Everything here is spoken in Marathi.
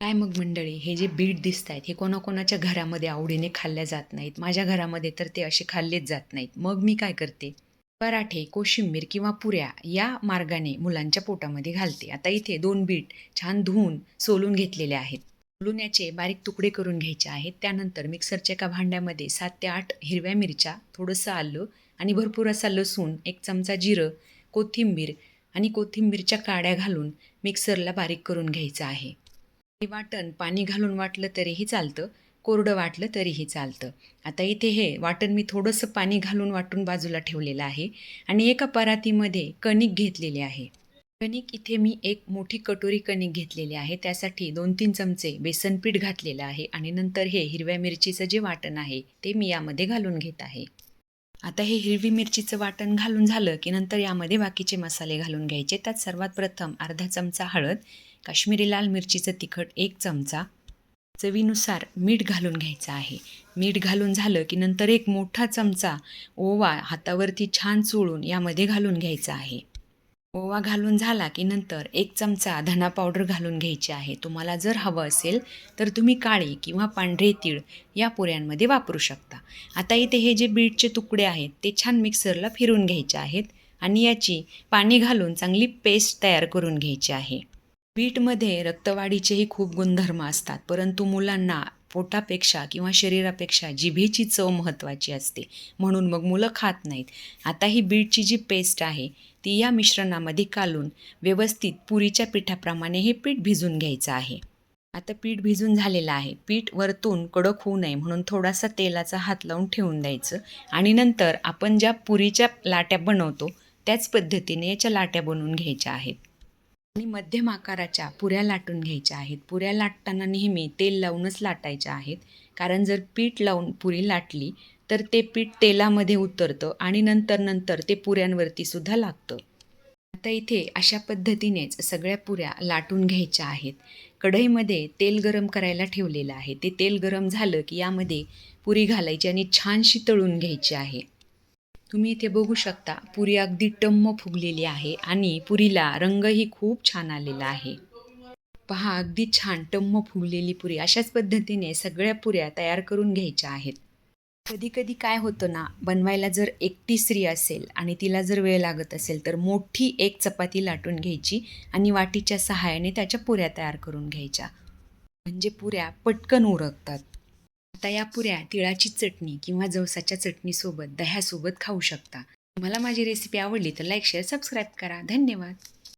काय मग मंडळी, हे जे बीट दिसत आहेत हे कोणाकोणाच्या घरामध्ये आवडीने खाल्ल्या जात नाहीत. माझ्या घरामध्ये तर ते असे खाल्लेच जात नाहीत. मग मी काय करते, पराठे, कोशिंबीर किंवा पुऱ्या या मार्गाने मुलांच्या पोटामध्ये घालते. आता इथे 2 बीट छान धुवून सोलून घेतलेले आहेत. सोलून याचे बारीक तुकडे करून घ्यायचे आहेत. त्यानंतर मिक्सरच्या एका भांड्यामध्ये 7 ते 8 हिरव्या मिरच्या, थोडंसं आलं आणि भरपूर असा लसूण, 1 चमचा जिरं, कोथिंबीर आणि कोथिंबीरच्या काड्या घालून मिक्सरला बारीक करून घ्यायचं आहे. हे वाटण पाणी घालून वाटलं तरीही चालतं, कोरडं वाटलं तरीही चालतं. आता इथे हे वाटण मी थोडंसं पाणी घालून वाटून बाजूला ठेवलेलं आहे आणि एका परातीमध्ये कणिक घेतलेली आहे. कणिक इथे मी एक मोठी कटोरी कणिक घेतलेली आहे. त्यासाठी 2-3 चमचे बेसन पीठ घातलेलं आहे आणि नंतर हे हिरव्या मिरचीचं जे वाटण आहे ते मी यामध्ये घालून घेत आहे. आता हे हिरवी मिरचीचं वाटण घालून झालं की नंतर यामध्ये बाकीचे मसाले घालून घ्यायचे. त्यात सर्वात प्रथम अर्धा चमचा हळद, काश्मीरी लाल मिरचीचं तिखट 1 चमचा, चवीनुसार मीठ घालून घ्यायचं आहे. मीठ घालून झालं की नंतर एक मोठा चमचा ओवा हातावरती छान चोळून यामध्ये घालून घ्यायचा आहे. ओवा घालून झाला की नंतर 1 चमचा धना पावडर घालून घ्यायची आहे. तुम्हाला जर हवं असेल तर तुम्ही काळे किंवा पांढरे तीळ या पुऱ्यांमध्ये वापरू शकता. आता इथे हे जे बीटचे तुकडे आहेत ते छान मिक्सरला फिरून घ्यायचे आहेत आणि याची पाणी घालून चांगली पेस्ट तयार करून घ्यायची आहे. बीटमध्ये रक्तवाढीचेही खूप गुणधर्म असतात, परंतु मुलांना पोटापेक्षा किंवा शरीरापेक्षा जिभेची चव महत्त्वाची असते, म्हणून मग मुलं खात नाहीत. आता ही बीटची जी पेस्ट आहे ती या मिश्रणामध्ये घालून व्यवस्थित पुरीच्या पिठाप्रमाणे हे पीठ भिजून घ्यायचं आहे. आता पीठ भिजून झालेलं आहे. पीठ वरतून कडक होऊ नये म्हणून थोडासा तेलाचा हात लावून ठेवून द्यायचं आणि नंतर आपण ज्या पुरीच्या लाट्या बनवतो त्याच पद्धतीने याच्या लाट्या बनवून घ्यायच्या आहेत. आणि मध्यम आकाराच्या पुऱ्या लाटून घ्यायच्या आहेत. पुऱ्या लाटताना नेहमी तेल लावूनच लाटायच्या आहेत, कारण जर पीठ लावून पुरी लाटली तर ते पीठ तेलामध्ये उतरतं आणि नंतर ते पुऱ्यांवरती सुद्धा लागतं. आता इथे अशा पद्धतीनेच सगळ्या पुऱ्या लाटून घ्यायच्या आहेत. कढईमध्ये तेल गरम करायला ठेवलेलं आहे. ते तेल गरम झालं की यामध्ये पुरी घालायची आणि छानशी तळून घ्यायची आहे. तुम्ही इथे बघू शकता, पुरी अगदी टम्म फुगलेली आहे आणि पुरीला रंगही खूप छान आलेला आहे. पहा, अगदी छान टम्म फुगलेली पुरी. अशाच पद्धतीने सगळ्या पुऱ्या तयार करून घ्यायच्या आहेत. कधी-कधी काय होतं ना, बनवायला जर एकटी स्त्री असेल आणि तिला जर वेळ लागत असेल, तर मोठी एक चपाती लाटून घ्यायची आणि वाटीच्या सहाय्याने त्याच्या पुऱ्या तयार करून घ्यायच्या. म्हणजे पुऱ्या पटकन उरकतात. आता या पुऱ्या तिळाची चटणी किंवा जवसाच्या चटणीसोबत, दह्यासोबत खाऊ शकता. तुम्हाला माझी रेसिपी आवडली तर लाईक, शेअर, सबस्क्राईब करा. धन्यवाद.